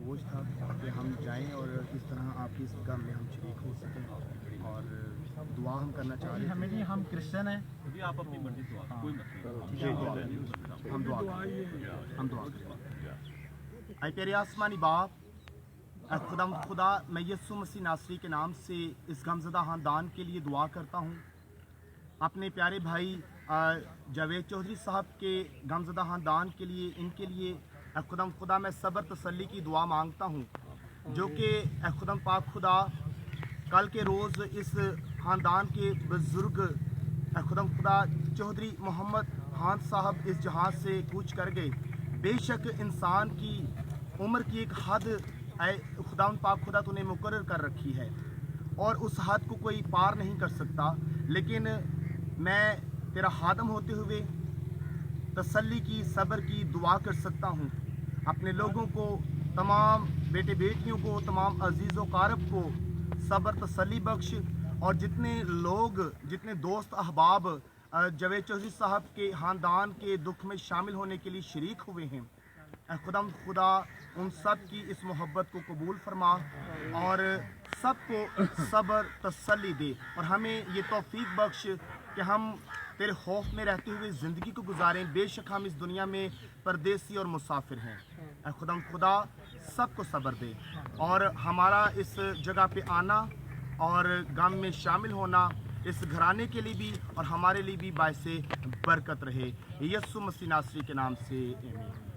بوجھ تھا کہ ہم جائیں اور اس طرح آپ کی اس غم میں ہم شریک ہو سکیں، اور دعا ہم کرنا چاہ رہے ہمیں ہیں. ہم کرسچن ہیں. آپ اپنی مرضی دعا کوئی مسئلہ جی ہم دعا کریں. اے پیارے آسمانی باپ، اے خدا، میں یسوع مسیح ناصری کے نام سے اس غمزدہ خاندان کے لیے دعا کرتا ہوں. اپنے پیارے بھائی جاوید چودھری صاحب کے غمزدہ خاندان کے لیے، ان کے لیے اے خدا میں صبر تسلی کی دعا مانگتا ہوں، جو کہ اے پاک خدا کل کے روز اس خاندان کے بزرگ اے خدا چودھری محمد خان صاحب اس جہاز سے کوچ کر گئے. بے شک انسان کی عمر کی ایک حد اے پاک خدا تو نے مقرر کر رکھی ہے، اور اس حد کو کوئی پار نہیں کر سکتا. لیکن میں تیرا خادم ہوتے ہوئے تسلی کی، صبر کی دعا کر سکتا ہوں. اپنے لوگوں کو، تمام بیٹے بیٹیوں کو، تمام عزیز و قارب کو صبر تسلی بخش، اور جتنے دوست احباب جاوید چودھری صاحب کے خاندان کے دکھ میں شامل ہونے کے لیے شریک ہوئے ہیں، اے خدا ان سب کی اس محبت کو قبول فرما، اور سب کو صبر تسلی دے، اور ہمیں یہ توفیق بخش کہ ہم تیرے خوف میں رہتے ہوئے زندگی کو گزاریں. بے شک ہم اس دنیا میں پردیسی اور مسافر ہیں. اے خدا سب کو صبر دے، اور ہمارا اس جگہ پہ آنا اور غم میں شامل ہونا اس گھرانے کے لیے بھی اور ہمارے لیے بھی باعث برکت رہے. یسوع مسیح ناصری کے نام سے آمین.